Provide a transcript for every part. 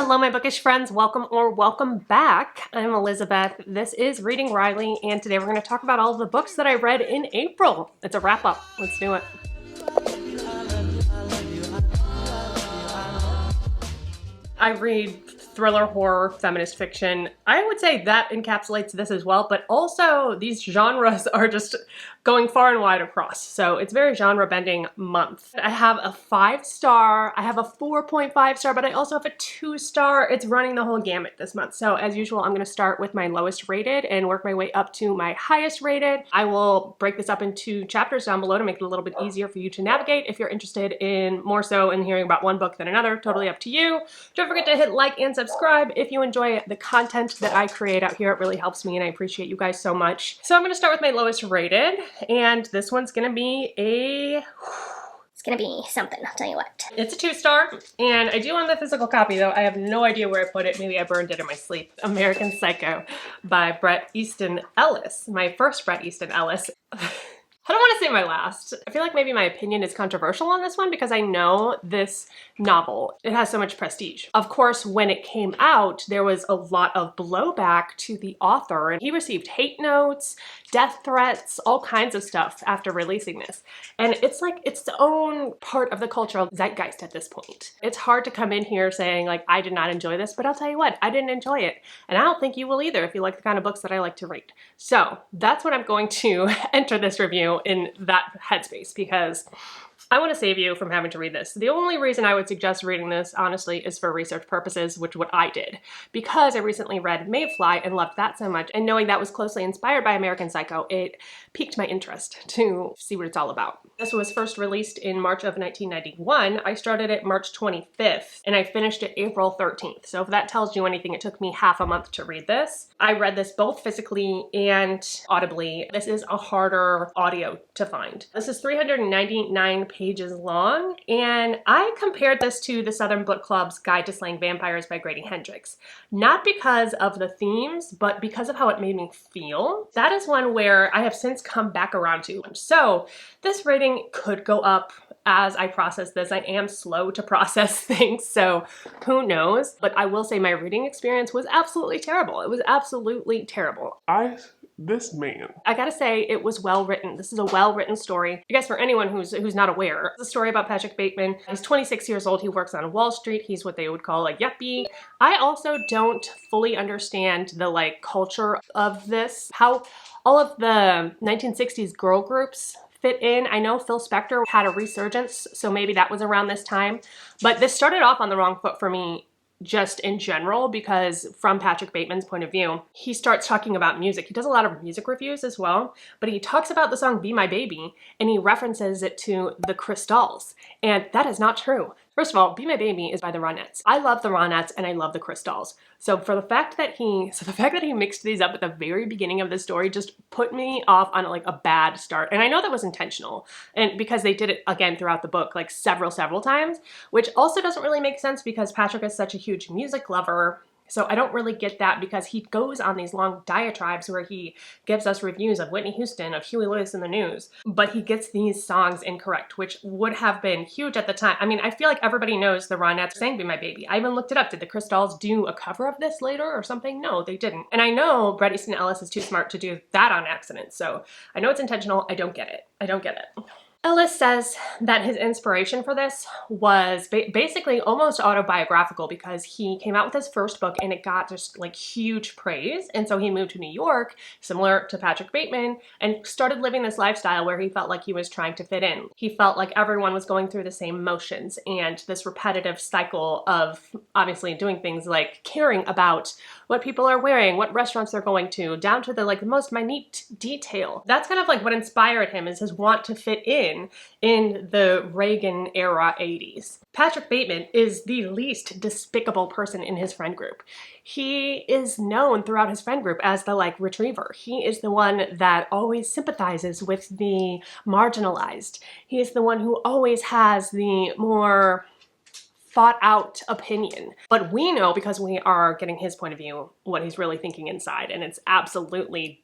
Hello, my bookish friends. Welcome or welcome back. I'm Elizabeth. This is Reading Riley, and today we're going to talk about all of the books that I read in April. It's a wrap-up. Let's do it. I read thriller, horror, feminist fiction. I would say that encapsulates this as well, but also these genres are just going far and wide across. So it's very genre-bending month. I have a 5-star, I have a 4.5 star, but I also have a 2-star. It's running the whole gamut this month. So as usual, I'm going to start with my lowest rated and work my way up to my highest rated. I will break this up into chapters down below to make it a little bit easier for you to navigate. If you're interested in more so in hearing about one book than another, totally up to you. Don't forget to hit like and subscribe if you enjoy the content that I create out here. It really helps me and I appreciate you guys so much. So I'm going to start with my lowest rated, and this one's going to be It's gonna be something, I'll tell you what. It's a 2-star, and I do own the physical copy though. I have no idea where I put it. Maybe I burned it in my sleep. American Psycho by Easton Ellis. My first Easton Ellis. I don't want to say my last. I feel like maybe my opinion is controversial on this one because I know this novel, it has so much prestige. Of course, when it came out, there was a lot of blowback to the author, and he received hate notes, death threats, all kinds of stuff after releasing this. And it's like its own part of the cultural zeitgeist at this point. It's hard to come in here saying like, I did not enjoy this, but I'll tell you what, I didn't enjoy it. And I don't think you will either if you like the kind of books that I like to read. So that's what I'm going to enter this review in that headspace, because I want to save you from having to read this. The only reason I would suggest reading this, honestly, is for research purposes, which what I did. Because I recently read Mayfly and loved that so much, and knowing that was closely inspired by American Psycho, it piqued my interest to see what it's all about. This was first released in March of 1991. I started it March 25th, and I finished it April 13th. So if that tells you anything, it took me half a month to read this. I read this both physically and audibly. This is a harder audio to find. This is 399 pages long, and I compared this to the Southern Book Club's Guide to Slaying Vampires by Grady Hendrix. Not because of the themes, but because of how it made me feel. That is one where I have since come back around to. So this rating could go up as I process this. I am slow to process things, so who knows? But I will say my reading experience was absolutely terrible. It was absolutely terrible. This man. I gotta say, it was well written. This is a well-written story. I guess for anyone who's not aware, it's a story about Patrick Bateman. He's 26 years old. He works on Wall Street. He's what they would call a yuppie. I also don't fully understand the culture of this, how all of the 1960s girl groups fit in. I know Phil Spector had a resurgence, so maybe that was around this time. But this started off on the wrong foot for me just in general, because from Patrick Bateman's point of view, he starts talking about music. He does a lot of music reviews as well, but he talks about the song Be My Baby, and he references it to the Crystals, and that is not true. First of all, Be My Baby is by the Ronettes. I love the Ronettes and I love the Crystals. So for the fact that he mixed these up at the very beginning of the story just put me off on a bad start. And I know that was intentional, and because they did it again throughout the book, several times, which also doesn't really make sense because Patrick is such a huge music lover. So I don't really get that, because he goes on these long diatribes where he gives us reviews of Whitney Houston, of Huey Lewis in the News, but he gets these songs incorrect, which would have been huge at the time. I mean, I feel like everybody knows the Ronettes sang Be My Baby. I even looked it up. Did the Crystals do a cover of this later or something? No, they didn't. And I know Easton Ellis is too smart to do that on accident, so I know it's intentional. I don't get it. I don't get it. Ellis says that his inspiration for this was basically almost autobiographical, because he came out with his first book and it got just huge praise. And so he moved to New York, similar to Patrick Bateman, and started living this lifestyle where he felt like he was trying to fit in. He felt like everyone was going through the same motions, and this repetitive cycle of obviously doing things like caring about what people are wearing, what restaurants they're going to, down to the most minute detail. That's kind of what inspired him, is his want to fit in the Reagan era 80s. Patrick Bateman is the least despicable person in his friend group. He is known throughout his friend group as the retriever. He is the one that always sympathizes with the marginalized. He is the one who always has the more thought out opinion. But we know, because we are getting his point of view, what he's really thinking inside, and it's absolutely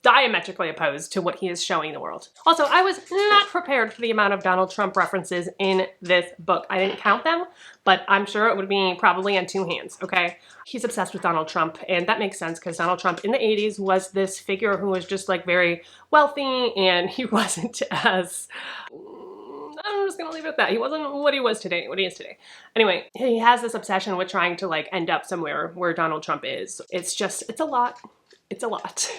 diametrically opposed to what he is showing the world. Also, I was not prepared for the amount of Donald Trump references in this book. I didn't count them, but I'm sure it would be probably on 2 hands, okay? He's obsessed with Donald Trump, and that makes sense because Donald Trump in the 80s was this figure who was just like very wealthy, and he wasn't as... I'm just gonna leave it at that. He wasn't what he is today. Anyway, he has this obsession with trying to like end up somewhere where Donald Trump is. It's a lot. It's a lot.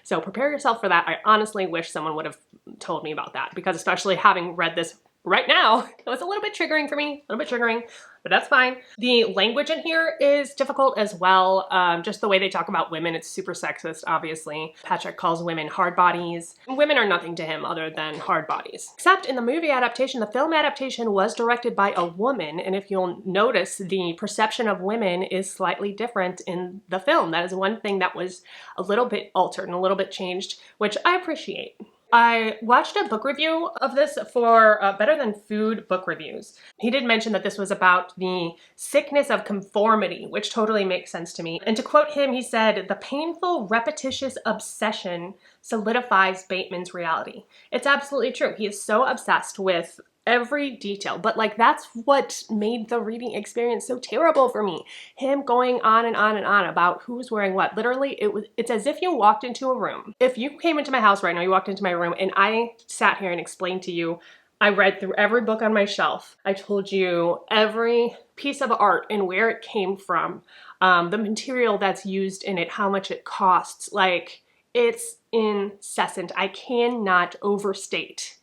So prepare yourself for that. I honestly wish someone would have told me about that, because especially having read this right now, it was a little bit triggering for me, but that's fine. The language in here is difficult as well. Just the way they talk about women, it's super sexist, obviously. Patrick calls women hard bodies. Women are nothing to him other than hard bodies. Except in the movie adaptation, the film adaptation was directed by a woman, and if you'll notice, the perception of women is slightly different in the film. That is one thing that was a little bit altered and a little bit changed, which I appreciate. I watched a book review of this for Better Than Food book reviews. He did mention that this was about the sickness of conformity, which totally makes sense to me. And to quote him, he said, "The painful, repetitious obsession solidifies Bateman's reality." It's absolutely true. He is so obsessed with every detail, but like that's what made the reading experience so terrible for me. Him going on and on and on about who's wearing what. Literally, it's as if you walked into a room. If you came into my house right now, you walked into my room and I sat here and explained to you, I read through every book on my shelf. I told you every piece of art and where it came from, the material that's used in it, how much it costs. Like, it's incessant. I cannot overstate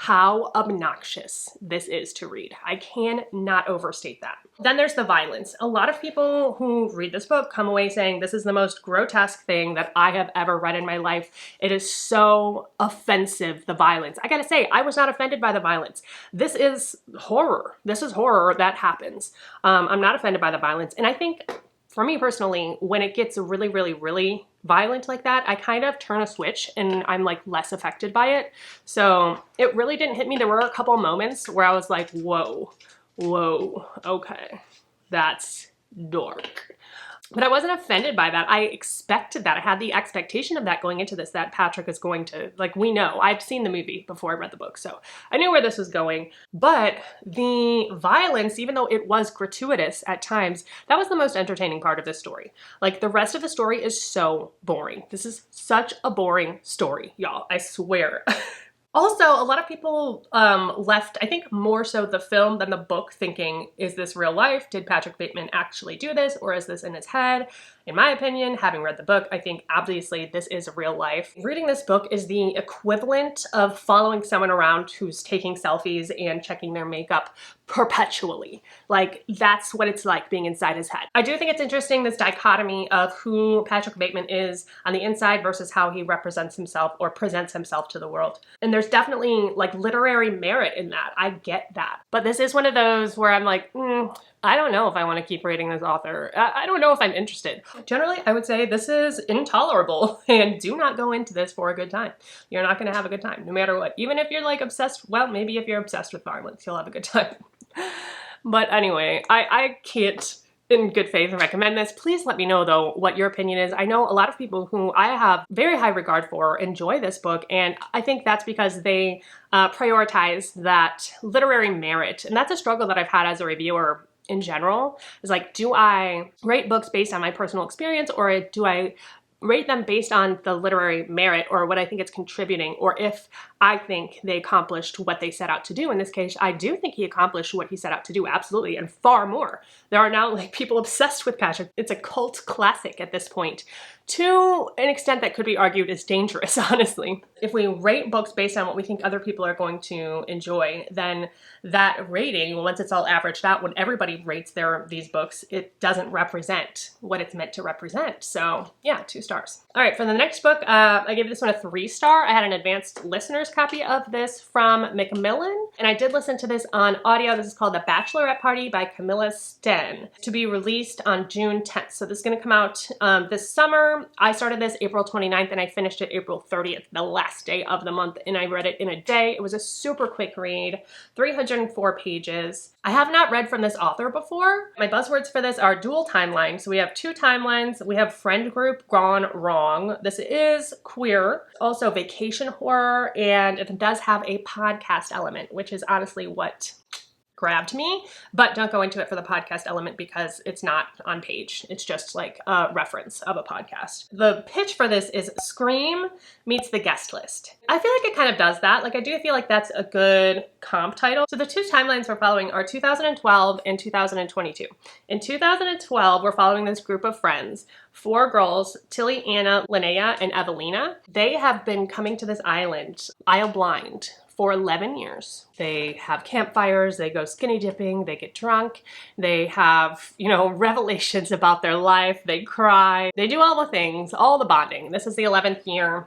how obnoxious this is to read. I cannot overstate that. Then there's the violence. A lot of people who read this book come away saying this is the most grotesque thing that I have ever read in my life. It is so offensive, the violence. I gotta say, I was not offended by the violence. This is horror. This is horror that happens. I'm not offended by the violence. And I think, for me personally, when it gets really, really, really violent like that, I kind of turn a switch and I'm like less affected by it. So it really didn't hit me. There were a couple moments where I was like, whoa, okay, that's dark. But I wasn't offended by that. I expected that. I had the expectation of that going into this, that Patrick is going to, like, we know. I'd seen the movie before I read the book, so I knew where this was going. But the violence, even though it was gratuitous at times, that was the most entertaining part of this story. Like, the rest of the story is so boring. This is such a boring story, y'all. I swear. Also, a lot of people left, I think more so the film than the book, thinking, is this real life? Did Patrick Bateman actually do this, or is this in his head? In my opinion, having read the book, I think obviously this is real life. Reading this book is the equivalent of following someone around who's taking selfies and checking their makeup perpetually. Like, that's what it's like being inside his head. I do think it's interesting, this dichotomy of who Patrick Bateman is on the inside versus how he represents himself or presents himself to the world. And there's definitely like literary merit in that. I get that. But this is one of those where I'm like, I don't know if I want to keep reading this author. I don't know if I'm interested. Generally, I would say this is intolerable, and do not go into this for a good time. You're not going to have a good time, no matter what. Even if you're like obsessed, well, maybe if you're obsessed with violence, you'll have a good time. But anyway, I can't in good faith recommend this. Please let me know though what your opinion is. I know a lot of people who I have very high regard for enjoy this book, and I think that's because they prioritize that literary merit. And that's a struggle that I've had as a reviewer in general, is like, do I rate books based on my personal experience, or do I rate them based on the literary merit or what I think it's contributing, or if I think they accomplished what they set out to do. In this case, I do think he accomplished what he set out to do, absolutely, and far more. There are now like people obsessed with Patrick. It's a cult classic at this point, to an extent that could be argued is dangerous, honestly. If we rate books based on what we think other people are going to enjoy, then that rating, once it's all averaged out, when everybody rates these books, it doesn't represent what it's meant to represent. So yeah, 2 stars. All right, for the next book, I gave this one a 3-star. I had an advanced listener's copy of this from Macmillan, and I did listen to this on audio. This is called The Bachelorette Party by Camilla Sten, to be released on June 10th. So this is gonna come out this summer. author. I started this April 29th and I finished it April 30th, the last day of the month, and I read it in a day. It was a super quick read, 304 pages. I have not read from this author before. My buzzwords for this are dual timelines. So we have 2 timelines. We have friend group gone wrong. This is queer, also vacation horror, and it does have a podcast element, which is honestly what grabbed me, but don't go into it for the podcast element because it's not on page. It's just like a reference of a podcast. The pitch for this is Scream meets the guest list. I feel like it kind of does that. Like I do feel like that's a good comp title. So the 2 timelines we're following are 2012 and 2022. In 2012, we're following this group of friends, 4 girls, Tilly, Anna, Linnea, and Evelina. They have been coming to this island, Isle Blind, for 11 years. They have campfires, they go skinny dipping, they get drunk, they have, revelations about their life, they cry, they do all the things, all the bonding. This is the 11th year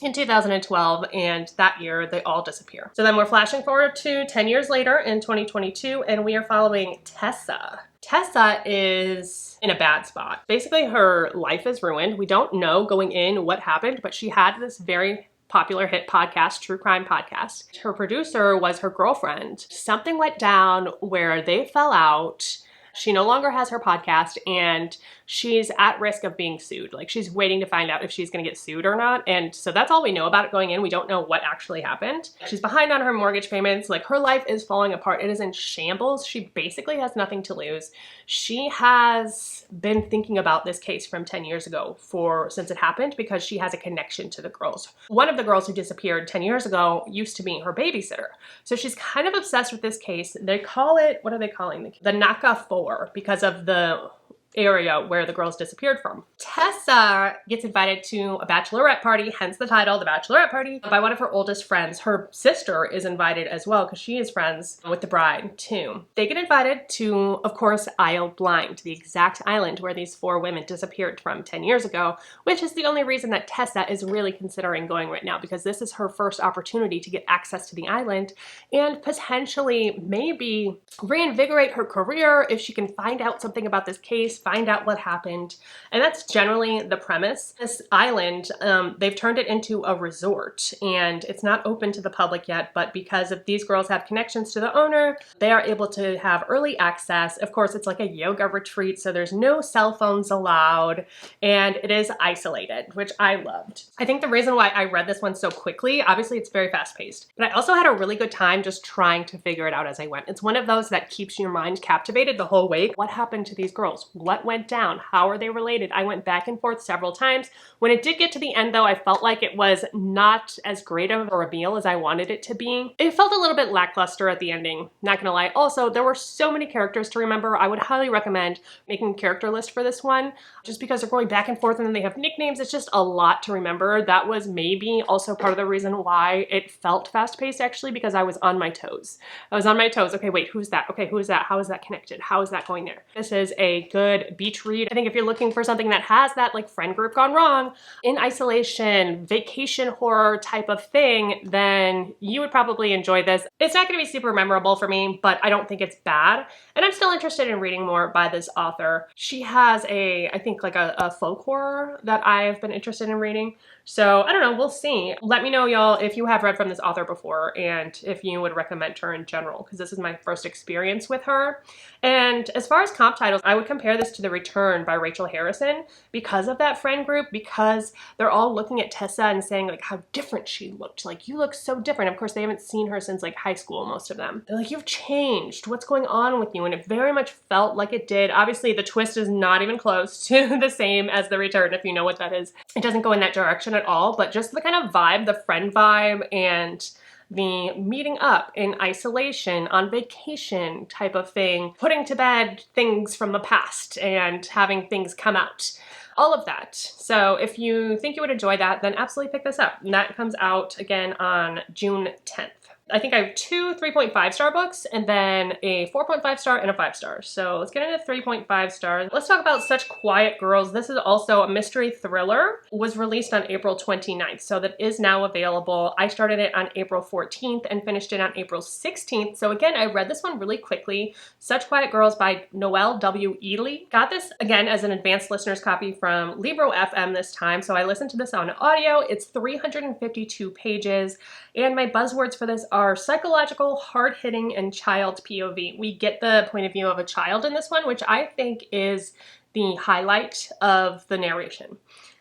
in 2012, and that year they all disappear. So then we're flashing forward to 10 years later in 2022, and we are following Tessa. Tessa is in a bad spot. Basically, her life is ruined. We don't know going in what happened, but she had this very popular hit podcast, true crime podcast. Her producer was her girlfriend. Something went down where they fell out. She no longer has her podcast and she's at risk of being sued. Like she's waiting to find out if she's gonna get sued or not. And so that's all we know about it going in. We don't know what actually happened. She's behind on her mortgage payments. Like her life is falling apart. It is in shambles. She basically has nothing to lose. She has been thinking about this case from 10 years ago since it happened because she has a connection to the girls. One of the girls who disappeared 10 years ago used to be her babysitter. So she's kind of obsessed with this case. They call it, what are they calling it? The Naka 4 because of the area where the girls disappeared from. Tessa gets invited to a bachelorette party, hence the title, The Bachelorette Party, by one of her oldest friends. Her sister is invited as well because she is friends with the bride too. They get invited to, of course, Isle Blind, the exact island where these 4 women disappeared from 10 years ago, which is the only reason that Tessa is really considering going right now because this is her first opportunity to get access to the island and potentially maybe reinvigorate her career if she can find out something about this case, find out what happened. And that's generally the premise. This island, they've turned it into a resort and it's not open to the public yet, but because of these girls have connections to the owner, they are able to have early access. Of course, it's like a yoga retreat, so there's no cell phones allowed and it is isolated, which I loved. I think the reason why I read this one so quickly, obviously it's very fast paced, but I also had a really good time just trying to figure it out as I went. It's one of those that keeps your mind captivated the whole way. What happened to these girls? What went down? How are they related? I went back and forth several times. When it did get to the end though, I felt like it was not as great of a reveal as I wanted it to be. It felt a little bit lackluster at the ending, not gonna lie. Also, there were so many characters to remember. I would highly recommend making a character list for this one, just because they're going back and forth and then they have nicknames. It's just a lot to remember. That was maybe also part of the reason why it felt fast-paced actually, because I was on my toes. I was on my toes. Okay, wait, who's that? Okay, who is that? How is that connected? How is that going there? This is a good beach read. I think if you're looking for something that has that like friend group gone wrong, in isolation, vacation horror type of thing, then you would probably enjoy this. It's not going to be super memorable for me, but I don't think it's bad. And I'm still interested in reading more by this author. She has I think like a folk horror that I've been interested in reading. So I don't know, we'll see. Let me know, y'all, if you have read from this author before and if you would recommend her in general, because this is my first experience with her. And as far as comp titles, I would compare this to The Return by Rachel Harrison because of that friend group, because they're all looking at Tessa and saying like how different she looked. Like, you look so different. Of course, they haven't seen her since like high school, most of them. They're like, you've changed. What's going on with you? And it very much felt like it did. Obviously, the twist is not even close to the same as The Return, if you know what that is. It doesn't go in that direction at all, but just the kind of vibe, the friend vibe, and the meeting up in isolation on vacation type of thing, putting to bed things from the past and having things come out. All of that. So if you think you would enjoy that, then absolutely pick this up. And that comes out again on June 10th. I think I have 2 3.5 star books and then a 4.5 star and a 5 star. So let's get into 3.5 stars. Let's talk about Such Quiet Girls. This is also a mystery thriller. It was released on April 29th, so that is now available. I started it on April 14th and finished it on April 16th. So again, I read this one really quickly. Such Quiet Girls by Noelle W. Ihli. Got this again as an advanced listener's copy from Libro FM this time. So I listened to this on audio. It's 352 pages. And my buzzwords for this are psychological, hard-hitting, and child POV. We get the point of view of a child in this one, which I think is the highlight of the narration.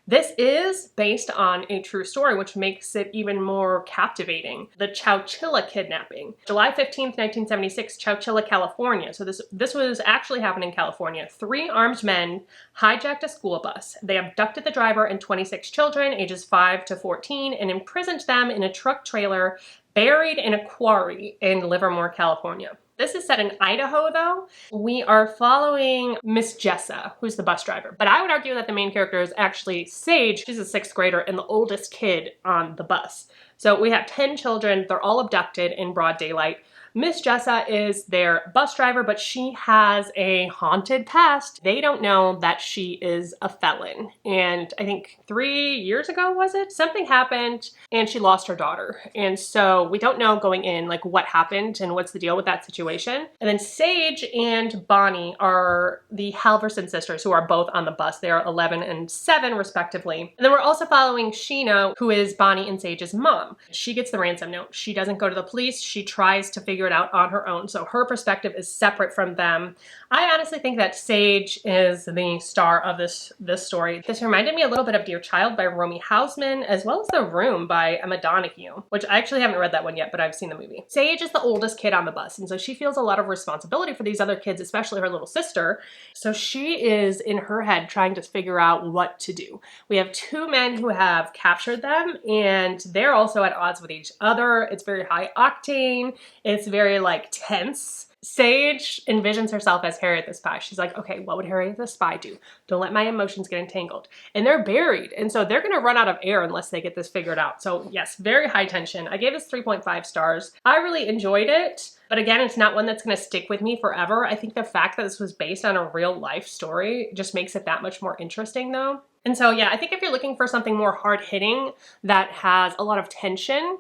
This is based on a true story, which makes it even more captivating. The Chowchilla kidnapping. July 15th, 1976, Chowchilla, California. So this was actually happening in California. 3 armed men hijacked a school bus. They abducted the driver and 26 children, ages 5 to 14, and imprisoned them in a truck trailer buried in a quarry in Livermore, California. This is set in Idaho, though. We are following Miss Jessa, who's the bus driver. But I would argue that the main character is actually Sage. She's a 6th grader and the oldest kid on the bus. So we have 10 children. They're all abducted in broad daylight. Miss Jessa is their bus driver, but she has a haunted past. They don't know that she is a felon. And I think 3 years ago, was it? Something happened and she lost her daughter. And so we don't know going in like what happened and what's the deal with that situation. And then Sage and Bonnie are the Halverson sisters who are both on the bus. They are 11 and 7 respectively. And then we're also following Sheena, who is Bonnie and Sage's mom. She gets the ransom note. She doesn't go to the police. She tries to figure it out on her own. So her perspective is separate from them. I honestly think that Sage is the star of this story. This reminded me a little bit of Dear Child by Romy Hausman, as well as The Room by Emma Donoghue, which I actually haven't read that one yet, but I've seen the movie. Sage is the oldest kid on the bus, and so she feels a lot of responsibility for these other kids, especially her little sister. So she is in her head trying to figure out what to do. We have 2 men who have captured them, and they're also at odds with each other. It's very high octane. It's very like tense. Sage envisions herself as Harriet the Spy. She's like, okay, what would Harriet the Spy do? Don't let my emotions get entangled. And they're buried. And so they're going to run out of air unless they get this figured out. So yes, very high tension. I gave this 3.5 stars. I really enjoyed it. But again, it's not one that's going to stick with me forever. I think the fact that this was based on a real life story just makes it that much more interesting though. And so, yeah, I think if you're looking for something more hard-hitting that has a lot of tension,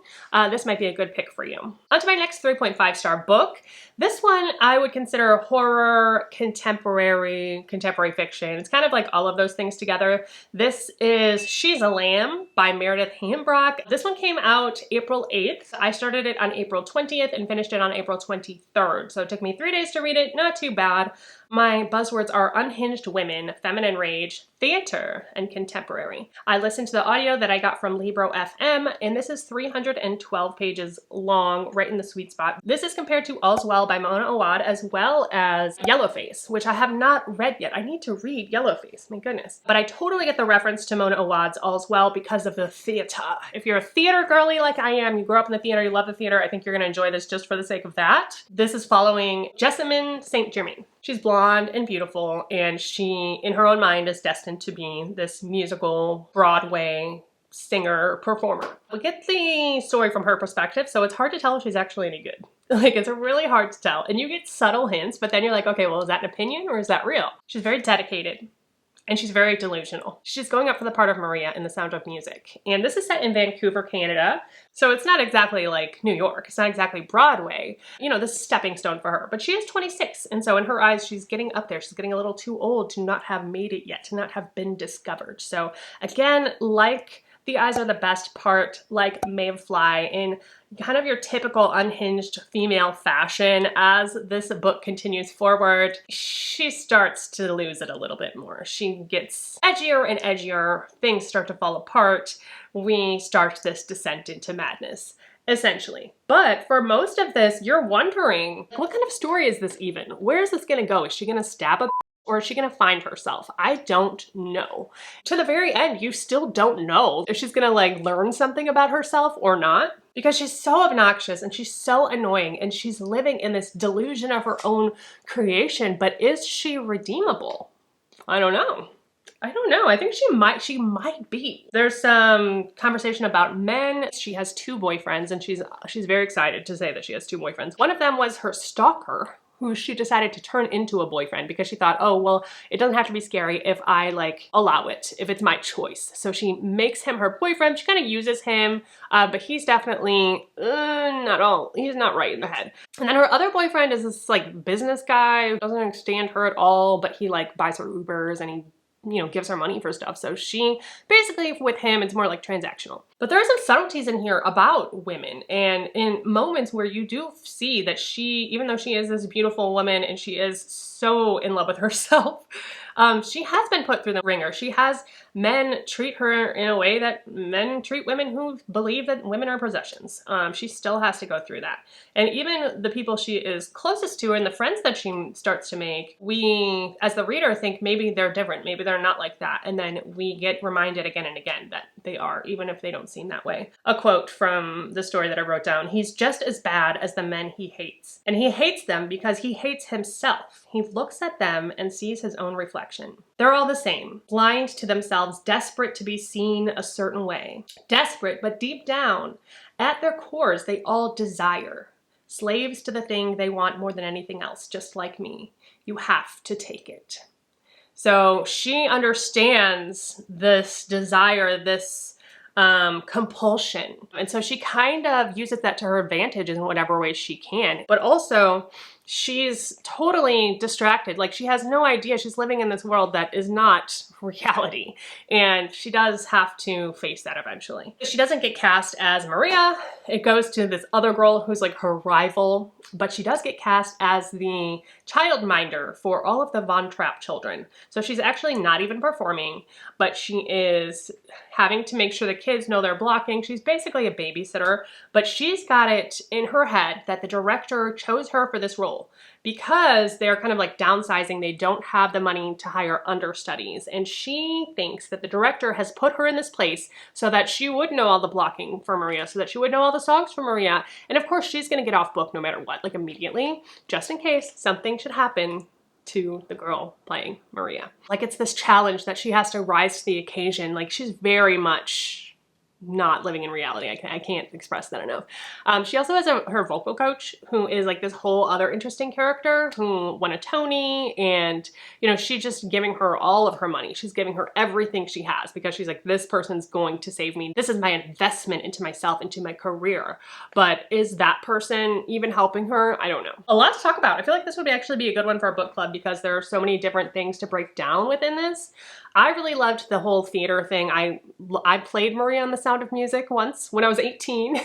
this might be a good pick for you. On to my next 3.5 star book. This one I would consider horror, contemporary fiction. It's kind of like all of those things together. This is She's a Lamb by Meredith Hambrock. This one came out April 8th. I started it on April 20th and finished it on April 23rd. So it took me 3 days to read it. Not too bad. My buzzwords are unhinged women, feminine rage, theater, and contemporary. I listened to the audio that I got from Libro FM, and this is 312 pages long, right in the sweet spot. This is compared to All's Well by Mona Awad, as well as Yellowface, which I have not read yet. I need to read Yellowface, my goodness. But I totally get the reference to Mona Awad's All's Well because of the theater. If you're a theater girly like I am, you grew up in the theater, you love the theater, I think you're gonna enjoy this just for the sake of that. This is following Jessamine St. Germain. She's blonde and beautiful, and she, in her own mind, is destined to be this musical Broadway singer performer. We get the story from her perspective, so it's hard to tell if she's actually any good. Like, it's really hard to tell. And you get subtle hints, but then you're like, okay, well, is that an opinion or is that real? She's very dedicated. And she's very delusional. She's going up for the part of Maria in The Sound of Music. And this is set in Vancouver, Canada. So it's not exactly like New York. It's not exactly Broadway. You know, this is a stepping stone for her. But she is 26. And so in her eyes, she's getting up there. She's getting a little too old to not have made it yet, to not have been discovered. So again, like The Eyes Are the Best part, like Maeve Fly, in kind of your typical unhinged female fashion, as this book continues forward, she starts to lose it a little bit more. She gets edgier and edgier. Things start to fall apart. We start this descent into madness, essentially. But for most of this, you're wondering, what kind of story is this even? Where is this gonna go? Is she gonna stab a or is she gonna find herself? I don't know. To the very end, you still don't know if she's gonna like learn something about herself or not, because she's so obnoxious and she's so annoying and she's living in this delusion of her own creation. But is she redeemable? I don't know. I don't know. I think she might be. There's some conversation about men. She has 2 boyfriends, and she's very excited to say that she has 2 boyfriends. One of them was her stalker, who she decided to turn into a boyfriend because she thought, oh, well, it doesn't have to be scary if I like allow it, if it's my choice. So she makes him her boyfriend. She kind of uses him, but he's definitely he's not right in the head. And then her other boyfriend is this like business guy who doesn't understand her at all, but he like buys her Ubers and he gives her money for stuff. So she basically, with him, it's more like transactional. But there are some subtleties in here about women, and in moments where you do see that she, even though she is this beautiful woman and she is so in love with herself, she has been put through the ringer. She has men treat her in a way that men treat women who believe that women are possessions. She still has to go through that. And even the people she is closest to and the friends that she starts to make, we, as the reader, think maybe they're different. Maybe they're not like that. And then we get reminded again and again that they are, even if they don't seem that way. A quote from the story that I wrote down: he's just as bad as the men he hates. And he hates them because he hates himself. He looks at them and sees his own reflection. They're all the same, blind to themselves, desperate to be seen a certain way. Desperate, but deep down, at their cores, they all desire. Slaves to the thing they want more than anything else, just like me. You have to take it. So she understands this desire, this compulsion. And so she kind of uses that to her advantage in whatever way she can. But also, she's totally distracted. Like, she has no idea she's living in this world that is not reality. And she does have to face that eventually. She doesn't get cast as Maria. It goes to this other girl who's like her rival, but she does get cast as the childminder for all of the Von Trapp children. So she's actually not even performing, but she is having to make sure the kids know they're blocking. She's basically a babysitter, but she's got it in her head that the director chose her for this role because they're kind of like downsizing. They don't have the money to hire understudies. And she thinks that the director has put her in this place so that she would know all the blocking for Maria, so that she would know all the songs for Maria. And of course, she's going to get off book no matter what, like immediately, just in case something should happen to the girl playing Maria. Like, it's this challenge that she has to rise to the occasion. Like, she's very much not living in reality. I can't express that enough. She also has her vocal coach, who is like this whole other interesting character who won a Tony, and she's just giving her all of her money. She's giving her everything she has because she's like, this person's going to save me. This is my investment into myself, into my career. But is that person even helping her? I don't know. A lot to talk about. I feel like this would actually be a good one for a book club because there are so many different things to break down within this. I really loved the whole theater thing. I played Maria on The Sound of Music once when I was 18.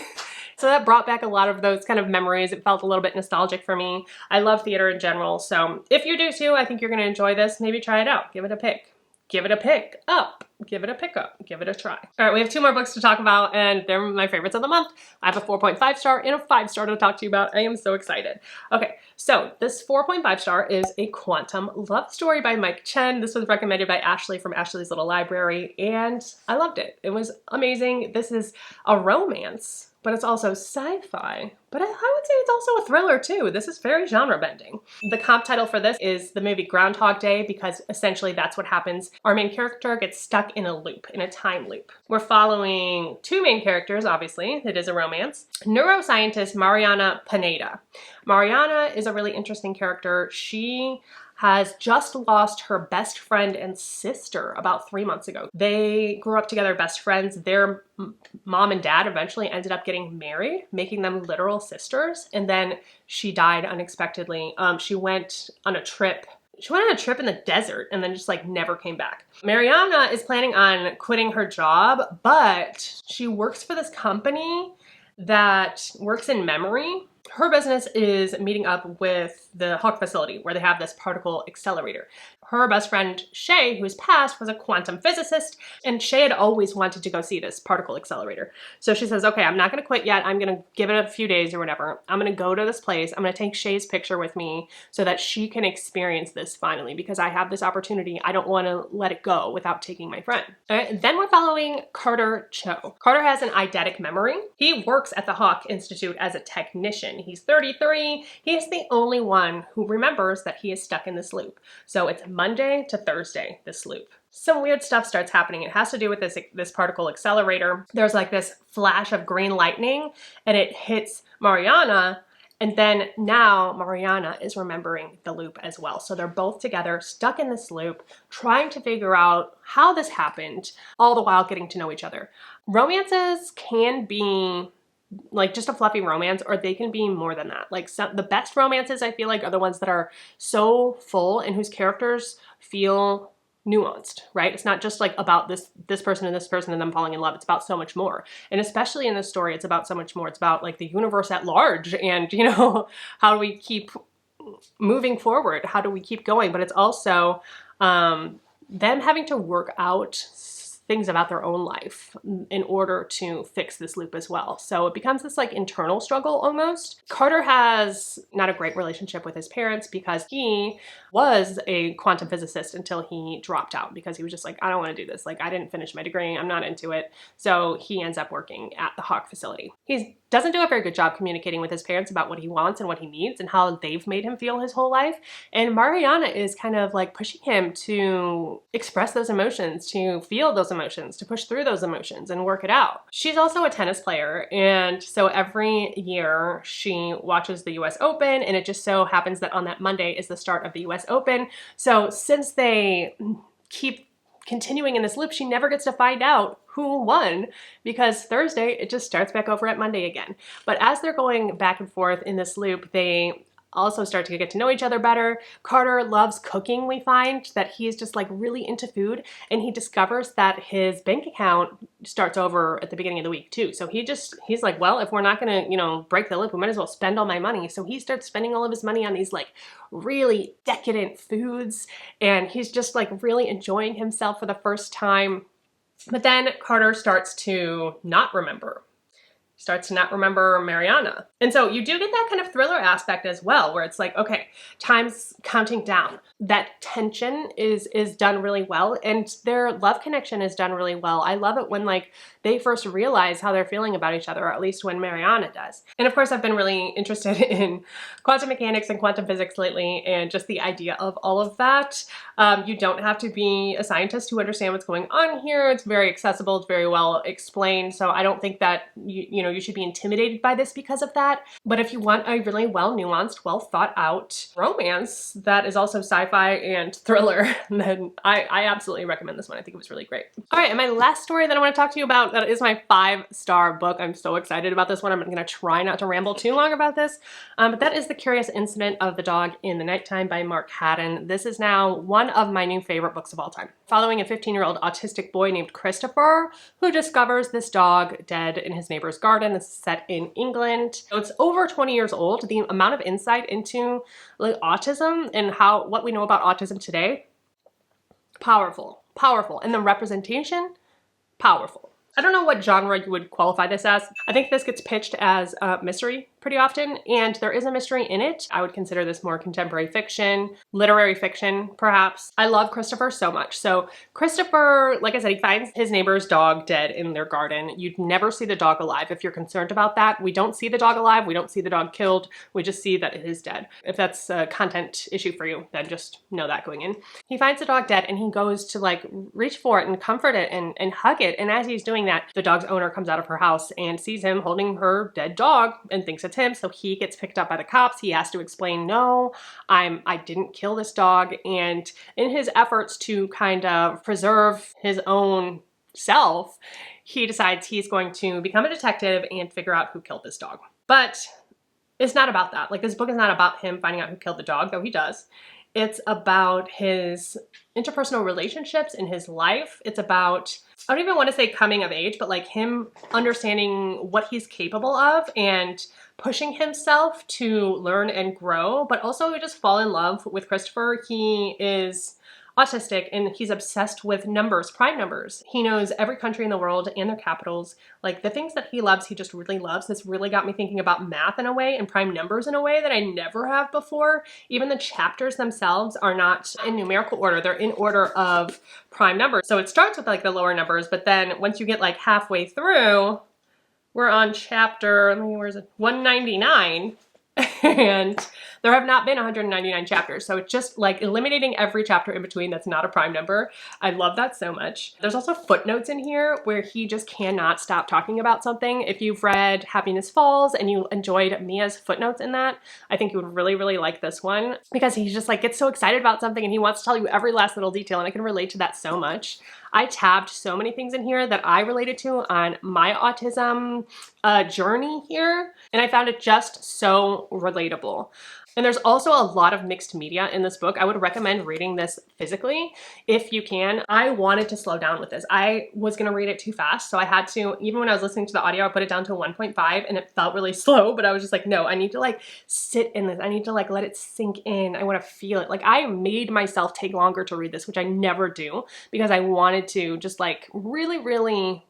So that brought back a lot of those kind of memories. It felt a little bit nostalgic for me. I love theater in general. So if you do too, I think you're going to enjoy this. Maybe try it out. Give it a pick. Give it a pick up. Give it a pick up. Give it a try. All right, we have 2 more books to talk about, and they're my favorites of the month. I have a 4.5 star and a 5 star to talk to you about. I am so excited. Okay, so this 4.5 star is A Quantum Love Story by Mike Chen. This was recommended by Ashley from Ashley's Little Library, and I loved it. It was amazing. This is a romance, but it's also sci-fi. But I would say it's also a thriller too. This is very genre bending. The comp title for this is the movie Groundhog Day, because essentially that's what happens. Our main character gets stuck in a loop, in a time loop. We're following 2 main characters, obviously. It is a romance. Neuroscientist Mariana Pineda. Mariana is a really interesting character. She has just lost her best friend and sister about 3 months ago. They grew up together, best friends. Their mom and dad eventually ended up getting married, making them literal sisters. And then she died unexpectedly. She went on a trip in the desert and then just like never came back. Mariana is planning on quitting her job, but she works for this company that works in memory. Her business is meeting up with the Hawk facility where they have this particle accelerator. Her best friend, Shay, who's passed, was a quantum physicist, and Shay had always wanted to go see this particle accelerator. So she says, okay, I'm not gonna quit yet. I'm gonna give it a few days or whatever. I'm gonna go to this place. I'm gonna take Shay's picture with me so that she can experience this finally, because I have this opportunity. I don't wanna let it go without taking my friend. All right, then we're following Carter Cho. Carter has an eidetic memory. He works at the Hawk Institute as a technician. He's 33. He is the only one who remembers that he is stuck in this loop. So it's Monday to Thursday, this loop. Some weird stuff starts happening. It has to do with this particle accelerator. There's like this flash of green lightning and it hits Mariana. And then now Mariana is remembering the loop as well. So they're both together, stuck in this loop, trying to figure out how this happened, all the while getting to know each other. Romances can be like just a fluffy romance, or they can be more than that. Like the best romances, I feel like, are the ones that are so full and whose characters feel nuanced, right? It's not just like about this person and this person and them falling in love. It's about so much more. And especially in this story, it's about so much more. It's about like the universe at large and, you know, how do we keep moving forward? How do we keep going? But it's also them having to work out things about their own life in order to fix this loop as well. So it becomes this like internal struggle almost. Carter has not a great relationship with his parents because he was a quantum physicist until he dropped out because he was just like, I don't want to do this. Like, I didn't finish my degree. I'm not into it. So he ends up working at the Hawk facility. He doesn't do a very good job communicating with his parents about what he wants and what he needs and how they've made him feel his whole life. And Mariana is kind of like pushing him to express those emotions, to feel those emotions, to push through those emotions and work it out. She's also a tennis player. And so every year she watches the US Open, and it just so happens that on that Monday is the start of the US Open. So since they keep continuing in this loop, she never gets to find out who won because Thursday, it just starts back over at Monday again. But as they're going back and forth in this loop, they also start to get to know each other better. Carter loves cooking. We find that he's just like really into food, and he discovers that his bank account starts over at the beginning of the week too. So he's like, well, if we're not gonna, you know, break the loop, we might as well spend all my money. So he starts spending all of his money on these like really decadent foods, and he's just like really enjoying himself for the first time. But then Carter starts to not remember Mariana. And so you do get that kind of thriller aspect as well, where it's like, okay, time's counting down. That tension is done really well, and their love connection is done really well. I love it when like they first realize how they're feeling about each other, or at least when Mariana does. And of course, I've been really interested in quantum mechanics and quantum physics lately, and just the idea of all of that. You don't have to be a scientist to understand what's going on here. It's very accessible. It's very well explained. So I don't think that you should be intimidated by this because of that. But if you want a really well nuanced, well thought out romance that is also sci-fi and thriller, then I absolutely recommend this one. I think it was really great. All right, and my last story that I want to talk to you about, that is my 5-star book. I'm so excited about this one. I'm going to try not to ramble too long about this. But that is The Curious Incident of the Dog in the Nighttime by Mark Haddon. This is now one of my new favorite books of all time. Following a 15-year-old autistic boy named Christopher, who discovers this dog dead in his neighbor's garden. This is set in England. So it's over 20 years old. The amount of insight into like autism and what we know about autism today, powerful. And the representation, powerful. I don't know what genre you would qualify this as. I think this gets pitched as a mystery pretty often, and there is a mystery in it. I would consider this more contemporary fiction, literary fiction, perhaps. I love Christopher so much. So Christopher, like I said, he finds his neighbor's dog dead in their garden. You'd never see the dog alive if you're concerned about that. We don't see the dog alive. We don't see the dog killed. We just see that it is dead. If that's a content issue for you, then just know that going in. He finds the dog dead, and he goes to like reach for it and comfort it and hug it. And as he's doing that, the dog's owner comes out of her house and sees him holding her dead dog and thinks it's him. So he gets picked up by the cops. He has to explain, no, I didn't kill this dog. And in his efforts to kind of preserve his own self, he decides he's going to become a detective and figure out who killed this dog. But it's not about that. Like, this book is not about him finding out who killed the dog, though he does. It's about his interpersonal relationships in his life. It's about, I don't even want to say coming of age, but like him understanding what he's capable of and pushing himself to learn and grow, but also just fall in love with Christopher. He is autistic and he's obsessed with numbers, prime numbers. He knows every country in the world and their capitals. Like, the things that he loves, he just really loves. This really got me thinking about math in a way and prime numbers in a way that I never have before. Even the chapters themselves are not in numerical order. They're in order of prime numbers. So it starts with like the lower numbers, but then once you get like halfway through, we're on chapter, where is it? 199. And There have not been 199 chapters, so it's just like eliminating every chapter in between that's not a prime number. I love that so much. There's also footnotes in here where he just cannot stop talking about something. If you've read Happiness Falls and you enjoyed Mia's footnotes in that, I think you would really, really like this one because he just like gets so excited about something and he wants to tell you every last little detail, and I can relate to that so much. I tabbed so many things in here that I related to on my autism journey here, and I found it just so relatable. And there's also a lot of mixed media in this book. I would recommend reading this physically if you can. I wanted to slow down with this. I was gonna read it too fast, so I had to, even when I was listening to the audio, I put it down to 1.5 and it felt really slow, but I was just like, no, I need to like sit in this. I need to like let it sink in. I wanna feel it. Like I made myself take longer to read this, which I never do because I wanted to just like really, really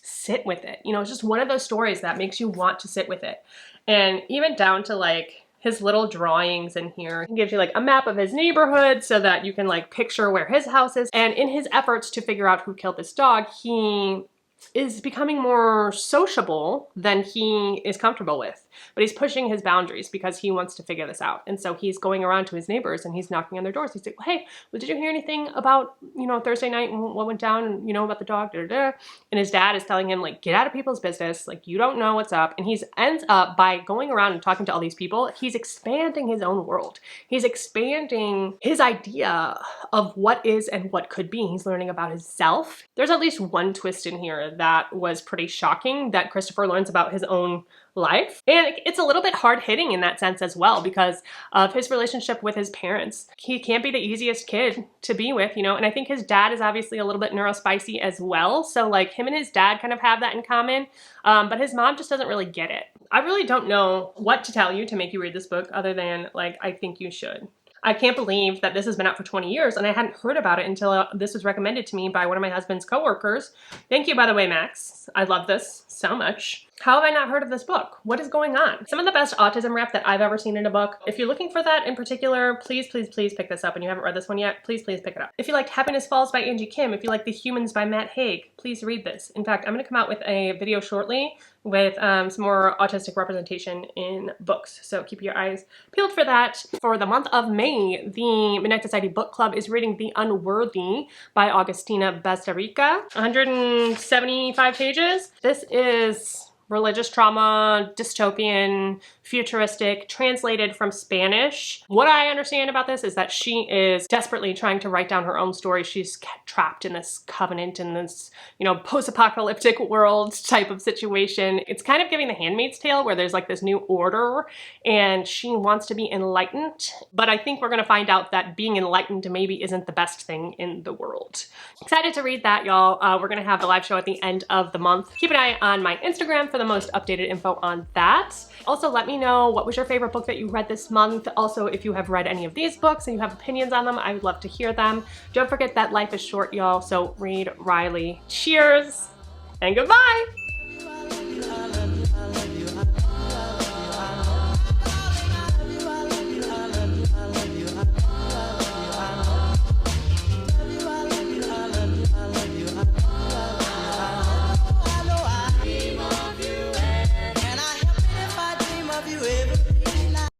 sit with it. You know, it's just one of those stories that makes you want to sit with it. And even down to like his little drawings in here. He gives you like a map of his neighborhood so that you can like picture where his house is. And in his efforts to figure out who killed this dog, he is becoming more sociable than he is comfortable with. But he's pushing his boundaries because he wants to figure this out. And so he's going around to his neighbors and he's knocking on their doors. He's like, hey, well, did you hear anything about, you know, Thursday night and what went down and, you know, about the dog? Da, da, da. And his dad is telling him, like, get out of people's business. Like, you don't know what's up. And he ends up by going around and talking to all these people. He's expanding his own world. He's expanding his idea of what is and what could be. He's learning about himself. There's at least one twist in here that was pretty shocking that Christopher learns about his own life. And it's a little bit hard hitting in that sense as well because of his relationship with his parents. He can't be the easiest kid to be with, you know, and I think his dad is obviously a little bit neurospicy as well. So like him and his dad kind of have that in common, but his mom just doesn't really get it. I really don't know what to tell you to make you read this book other than like, I think you should. I can't believe that this has been out for 20 years and I hadn't heard about it until this was recommended to me by one of my husband's coworkers. Thank you, by the way, Max. I love this so much. How have I not heard of this book? What is going on? Some of the best autism rap that I've ever seen in a book. If you're looking for that in particular, please, please, please pick this up. And you haven't read this one yet, please, please pick it up. If you liked Happiness Falls by Angie Kim, if you like The Humans by Matt Haig, please read this. In fact, I'm gonna come out with a video shortly with some more autistic representation in books. So keep your eyes peeled for that. For the month of May, the Midnight Society Book Club is reading The Unworthy by Agustina Bazterrica. 175 pages. This is religious trauma, dystopian, futuristic, translated from Spanish. What I understand about this is that she is desperately trying to write down her own story. She's trapped in this covenant, in this, you know, post-apocalyptic world type of situation. It's kind of giving The Handmaid's Tale where there's like this new order and she wants to be enlightened. But I think we're gonna find out that being enlightened maybe isn't the best thing in the world. Excited to read that, y'all. We're gonna have the live show at the end of the month. Keep an eye on my Instagram for the most updated info on that. Also, let me know what was your favorite book that you read this month. Also, if you have read any of these books and you have opinions on them, I would love to hear them. Don't forget that life is short, y'all, so read Riley. Cheers and goodbye.